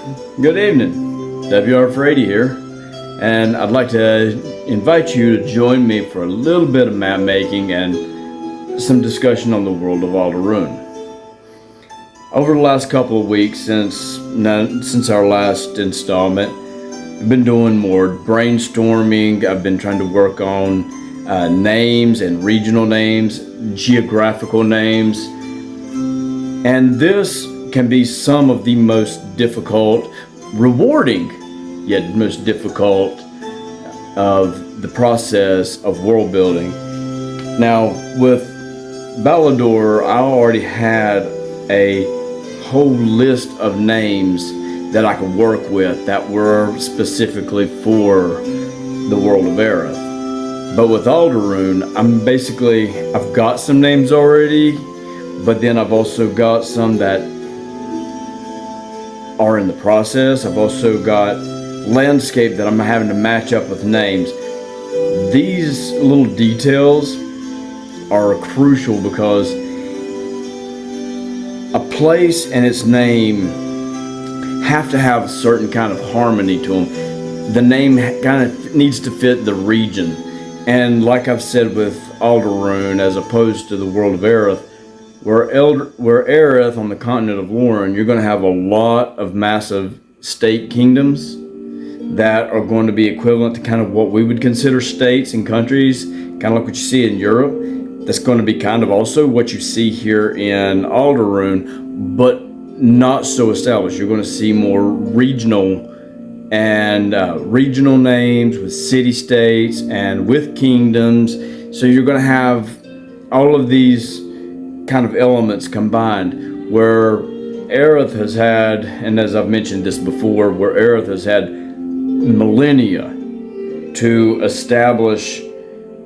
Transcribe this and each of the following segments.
Good evening, WR480 here, and I'd like to invite you to join me for a little bit of map making and some discussion on the World of Alderrhūn. Over the last couple of weeks since our last installment, I've been doing more brainstorming. I've been trying to work on names and regional names, geographical names, and this can be some of the most difficult, rewarding, yet most difficult of the process of world building. Now, with Ballador, I already had a whole list of names that I could work with that were specifically for the world of Aerith. But with Alderrhūn, I've got some names already, but then I've also got some that are in the process. I've also got landscape that I'm having to match up with names. These little details are crucial because a place and its name have to have a certain kind of harmony to them. The name kind of needs to fit the region. And like I've said with Alderrhūn, as opposed to the world of Aerith, where Aerith on the continent of Alderrhūn, you're going to have a lot of massive state kingdoms that are going to be equivalent to kind of what we would consider states and countries, kind of like what you see in Europe. That's going to be kind of also what you see here in Alderrhūn, but not so established. You're going to see more regional and regional names with city-states and with kingdoms. So you're going to have all of these kind of elements combined, where Aerith has had, and as I've mentioned this before, where Aerith has had millennia to establish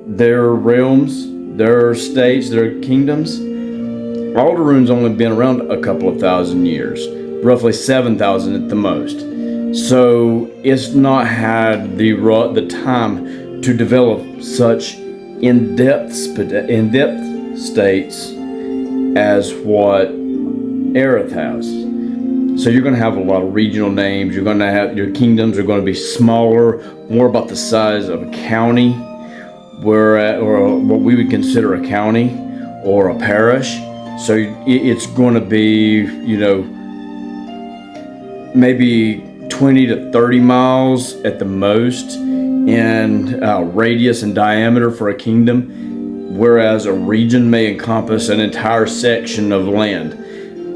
their realms, their states, their kingdoms. Alderrhūn's only been around a couple of thousand years, roughly 7,000 at the most. So it's not had the time to develop such in-depth states as what Aerith has. So you're going to have a lot of regional names. You're going to have your kingdoms are going to be smaller, more about the size of a county, or what we would consider a county or a parish. So it's going to be, maybe 20 to 30 miles at the most in radius and diameter for a kingdom, whereas a region may encompass an entire section of land,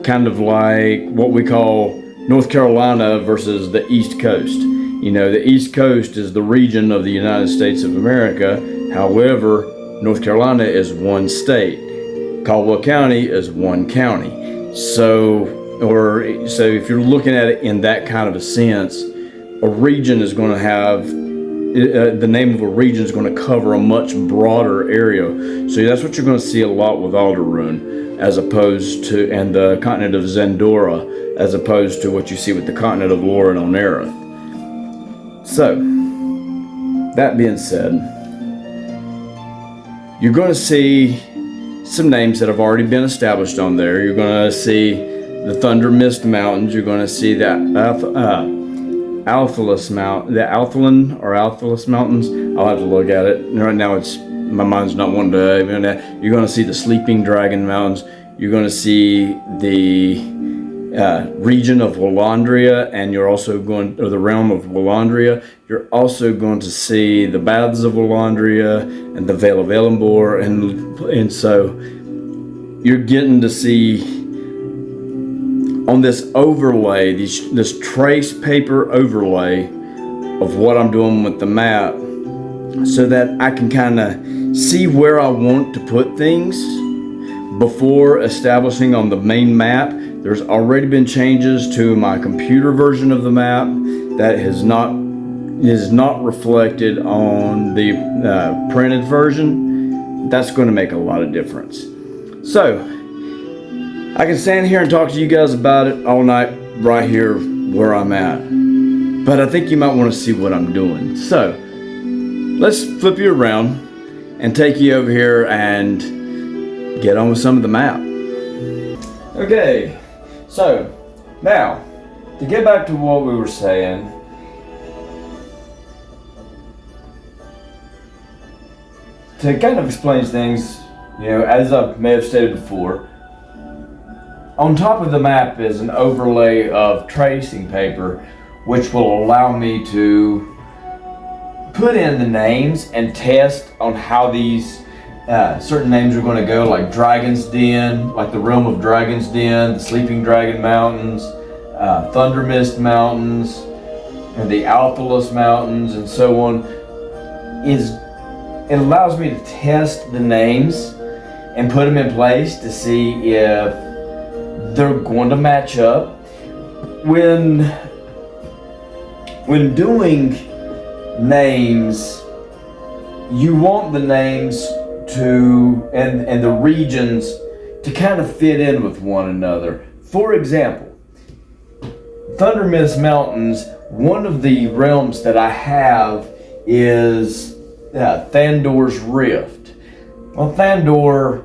kind of like what we call North Carolina versus the East Coast. The East Coast is the region of the United States of America. However, North Carolina is one state. Caldwell County is one county. So if you're looking at it in that kind of a sense, a region is going to have, the name of a region is going to cover a much broader area. So that's what you're going to see a lot with Alderrhūn, as opposed to, and the continent of Zendora, as opposed to what you see with the continent of Alderrhūn on Aerith. So, that being said, you're going to see some names that have already been established on there. You're going to see the Thunder Mist Mountains. You're going to see the Althalas Mountains. I'll have to look at it. Right now, my mind's not wanting to even that. You're going to see the Sleeping Dragon Mountains. You're going to see the region of Wallandria, and you're also or the realm of Wallandria. You're also going to see the Baths of Wallandria and the Vale of Elembor, and so you're getting to see on this overlay, this trace paper overlay of what I'm doing with the map, so that I can kind of see where I want to put things before establishing on the main map. There's already been changes to my computer version of the map that is not reflected on the printed version. That's going to make a lot of difference. So I can stand here and talk to you guys about it all night right here where I'm at, but I think you might want to see what I'm doing. So let's flip you around and take you over here and get on with some of the map. Okay, so now to get back to what we were saying, to kind of explain things, as I may have stated before, on top of the map is an overlay of tracing paper, which will allow me to put in the names and test on how these certain names are going to go, like Dragon's Den, like the Realm of Dragon's Den, the Sleeping Dragon Mountains, Thunder Mist Mountains, and the Alphalus Mountains, and so on. It allows me to test the names and put them in place to see if they're going to match up. When doing names, you want the names to and the regions to kind of fit in with one another. For example, Thunder Mist Mountains, one of the realms that I have is Thandor's Rift. Well, Thandor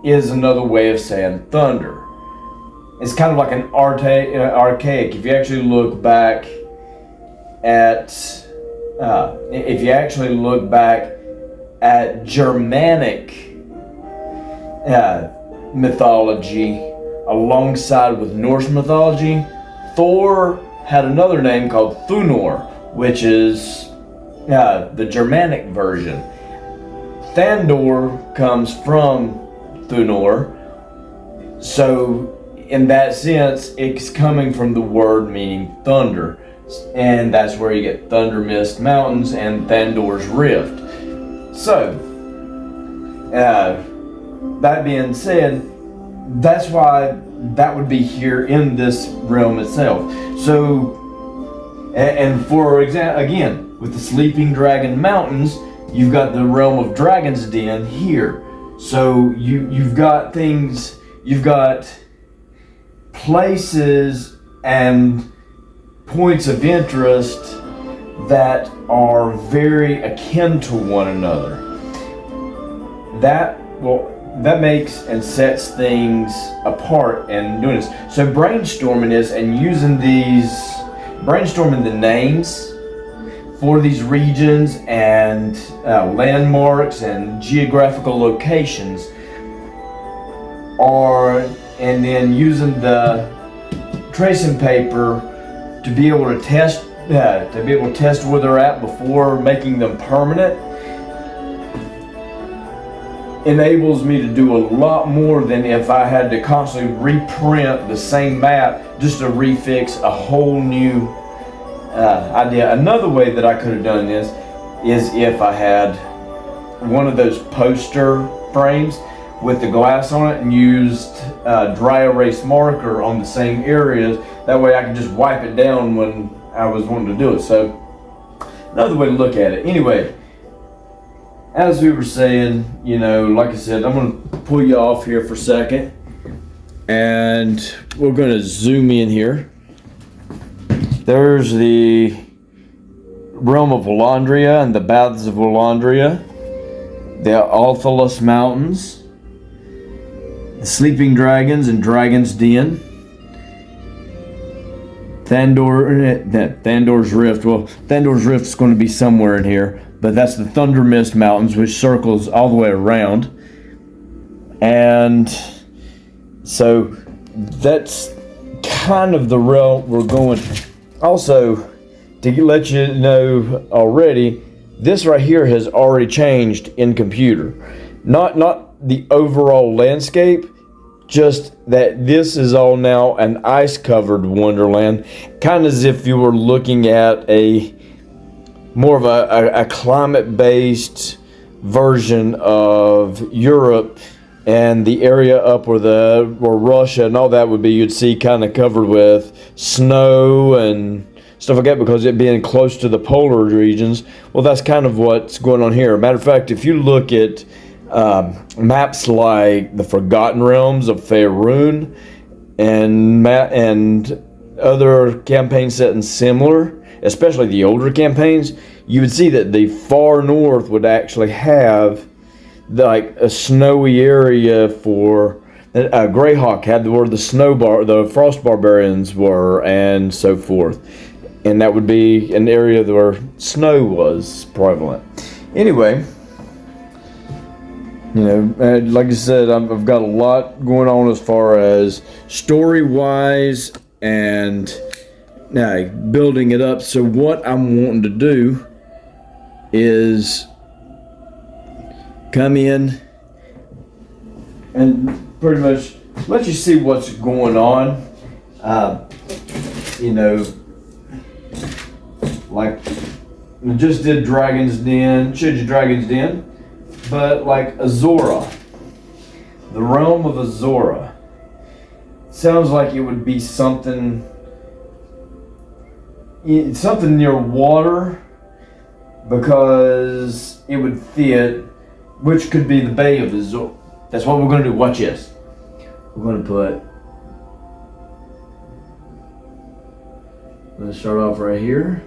is another way of saying thunder. It's kind of like an archaic. If you actually look back at Germanic mythology alongside with Norse mythology, Thor had another name called Thunor, which is the Germanic version. Thandor comes from Thunor, so in that sense, it's coming from the word meaning thunder, and that's where you get Thunder Mist Mountains and Thandor's Rift. So, that being said, that's why that would be here in this realm itself. So, and for example, again, with the Sleeping Dragon Mountains, you've got the realm of Dragon's Den here. So you've got things, you've got places and points of interest that are very akin to one another. That makes and sets things apart and doing this. So brainstorming this and brainstorming the names for these regions and landmarks and geographical locations and then using the tracing paper to be able to test where they're at before making them permanent enables me to do a lot more than if I had to constantly reprint the same map just to refix a whole new idea. Another way that I could have done this is if I had one of those poster frames with the glass on it and used dry erase marker on the same areas. That way I could just wipe it down when I was wanting to do it. So another way to look at it. Anyway, as we were saying, like I said, I'm going to pull you off here for a second and we're going to zoom in here. There's the realm of Alderrhūn and the Baths of Alderrhūn, the Alphalus Mountains, the Sleeping Dragons and Dragon's Den, Thandor's Rift. Well, Thandor's Rift is going to be somewhere in here, but that's the Thunder Mist Mountains, which circles all the way around. And so that's kind of the realm we're going. Also, to let you know already, this right here has already changed in computer. Not the overall landscape, just that this is all now an ice-covered wonderland, kind of as if you were looking at more of a climate-based version of Europe, and the area up where Russia and all that would be, you'd see kind of covered with snow and stuff like that, because it being close to the polar regions. Well, that's kind of what's going on here. Matter of fact, if you look at maps like the Forgotten Realms of Faerûn and other campaigns set in similar, especially the older campaigns, you would see that the far north would actually have like a snowy area for Greyhawk had where the frost barbarians were, and so forth. And that would be an area where snow was prevalent. Anyway, like I said, I've got a lot going on as far as story-wise and building it up. So what I'm wanting to do is come in and pretty much let you see what's going on. Like we just did Dragon's Den, showed you Dragon's Den, but like Azora, the realm of Azora, sounds like it would be something near water, because it would fit, which could be the Bay of Azora. That's what we're going to do. Watch this. We're going to let's start off right here.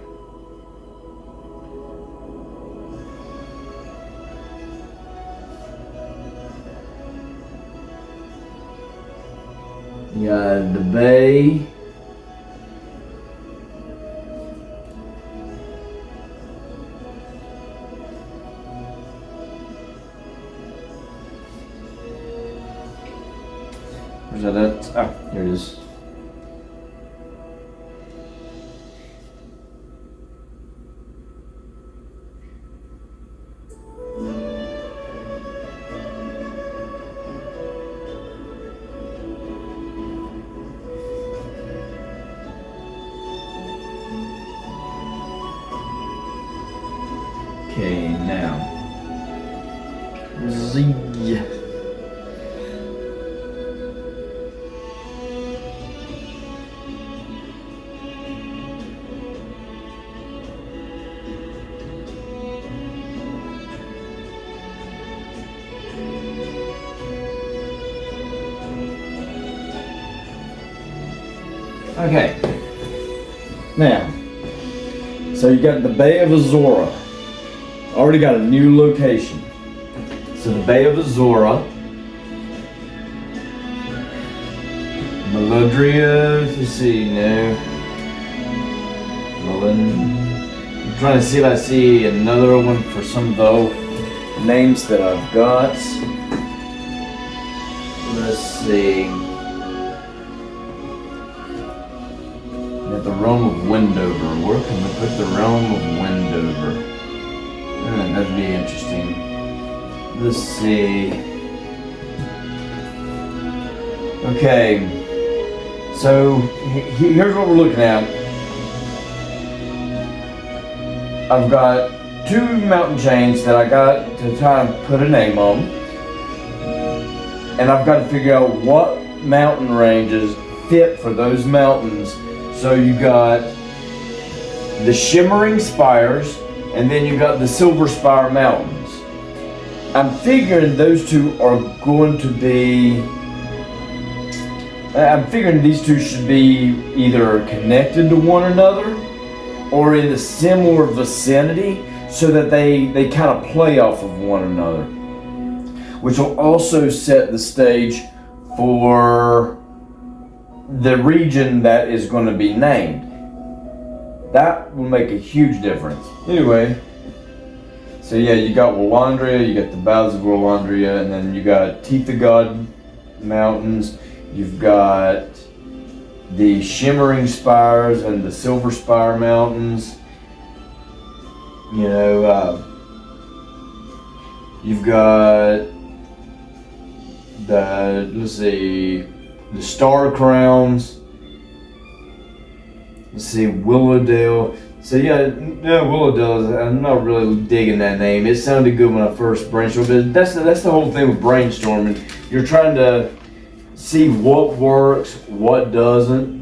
You got the bay. Where's that at? Ah, here it is. Okay, now Z. Okay, now, so you got the Bay of Azora. Already got a new location. So the Bay of Azora, Melodria, let's see, no. I'm trying to see if I see another one for some of the names that I've got. Let's see. Got the Realm of Wendover. Where can we put the Realm of Wendover? That'd be interesting. Let's see. Okay. So here's what we're looking at. I've got two mountain chains that I got to try and put a name on. And I've got to figure out what mountain ranges fit for those mountains. So you got the Shimmering Spires, and then you got the Silver Spire Mountains. I'm figuring those two are going to be, I'm figuring these two should be either connected to one another or in a similar vicinity, so that they kind of play off of one another, which will also set the stage for the region that is going to be named. That will make a huge difference. Anyway, so yeah, you got Wallandria, you got the Boughs of Wallandria, and then you got Teeth of God Mountains. You've got the Shimmering Spires and the Silver Spire Mountains. You've got the Star Crowns. Let's see, Willowdale. So yeah, Willowdale, I'm not really digging that name. It sounded good when I first brainstormed, but that's the whole thing with brainstorming. You're trying to see what works, what doesn't.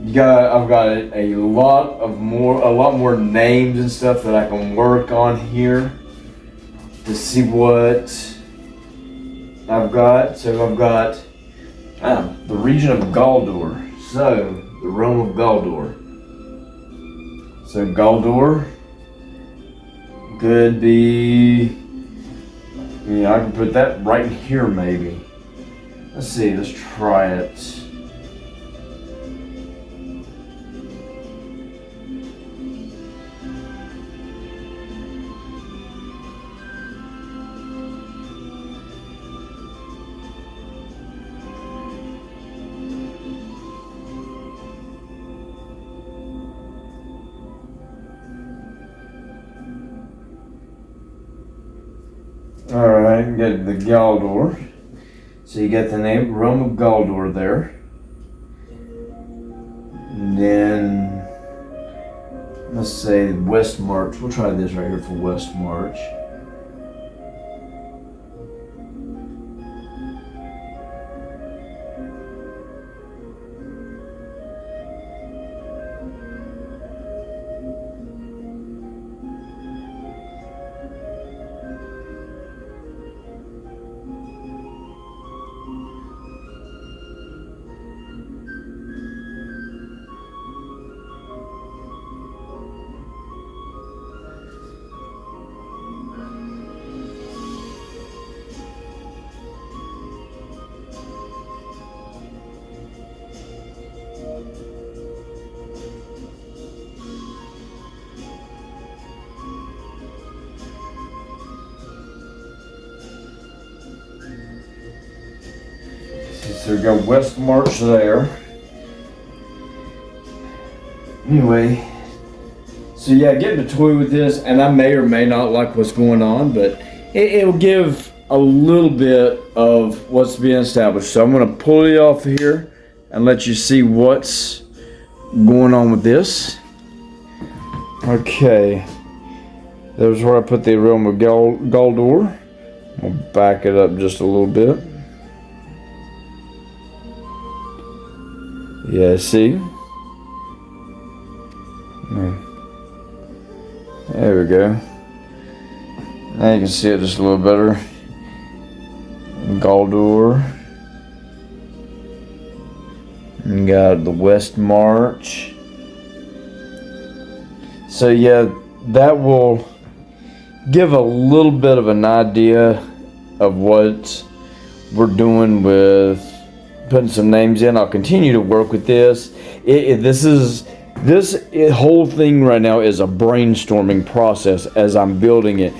I've got a lot more names and stuff that I can work on here to see what I've got. So I've got the region of Galdor. So the realm of Galdor. So Galdor could be, I can put that right here maybe. Let's see, let's try it. Alright, get the Galdor. So you got the name Realm of Galdor there. And then let's say West March. We'll try this right here for West March. So we got West March there. Anyway, so yeah, getting to toy with this, and I may or may not like what's going on, but it'll give a little bit of what's being established. So I'm going to pull it off here and let you see what's going on with this. Okay, there's where I put the Realm of Galdor. I'll back it up just a little bit. Yeah, see? There we go. Now you can see it just a little better. Galdor. And got the West March. So yeah, that will give a little bit of an idea of what we're doing with putting some names in. I'll continue to work with this. This whole thing right now is a brainstorming process as I'm building it.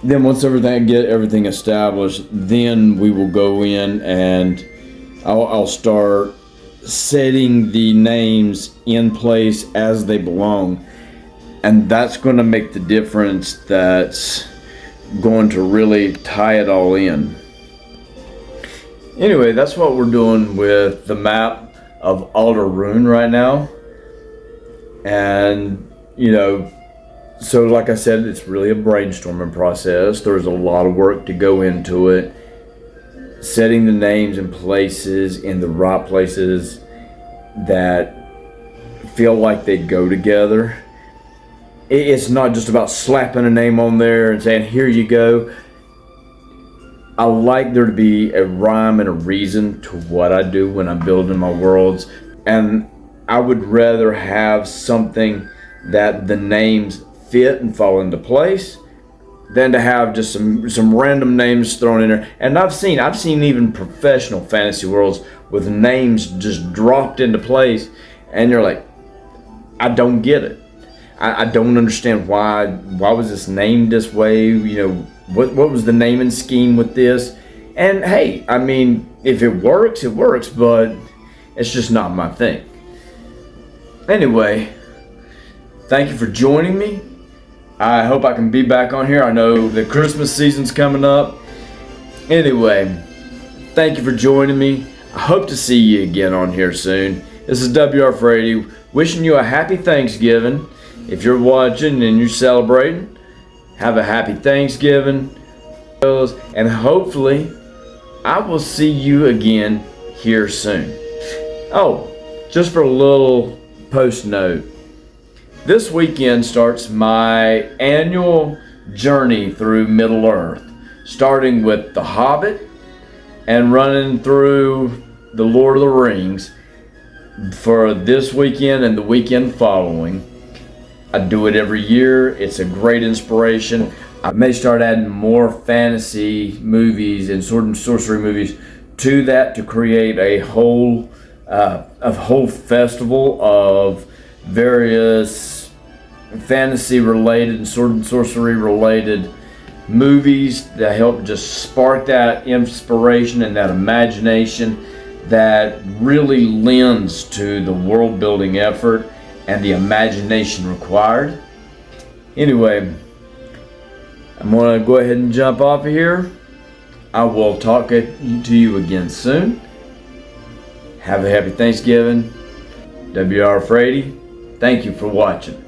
Then once get everything established, then we will go in and I'll start setting the names in place as they belong, and that's going to make the difference. That's going to really tie it all in. Anyway, that's what we're doing with the map of Alderrhūn right now. And, you know, so like I said, it's really a brainstorming process. There's a lot of work to go into it. Setting the names in places, in the right places that feel like they go together. It's not just about slapping a name on there and saying, here you go. I like there to be a rhyme and a reason to what I do when I'm building my worlds. And I would rather have something that the names fit and fall into place than to have just some random names thrown in there. And I've seen even professional fantasy worlds with names just dropped into place, and you're like, I don't get it. I don't understand why was this named this way? You know, what was the naming scheme with this? And hey, I mean, if it works, it works, but it's just not my thing. Anyway, thank you for joining me. I hope I can be back on here. I know the Christmas season's coming up. Anyway, thank you for joining me. I hope to see you again on here soon. This is WR Frady, wishing you a happy Thanksgiving. If you're watching and you're celebrating, have a happy Thanksgiving. And hopefully, I will see you again here soon. Oh, just for a little post note. This weekend starts my annual journey through Middle-earth, starting with The Hobbit and running through The Lord of the Rings for this weekend and the weekend following. I do it every year. It's a great inspiration. I may start adding more fantasy movies and sword and sorcery movies to that to create a whole festival of various fantasy related and sword and sorcery related movies that help just spark that inspiration and that imagination that really lends to the world building effort and the imagination required. Anyway, I'm going to go ahead and jump off of here. I will talk to you again soon. Have a happy Thanksgiving. W.R. Frady, thank you for watching.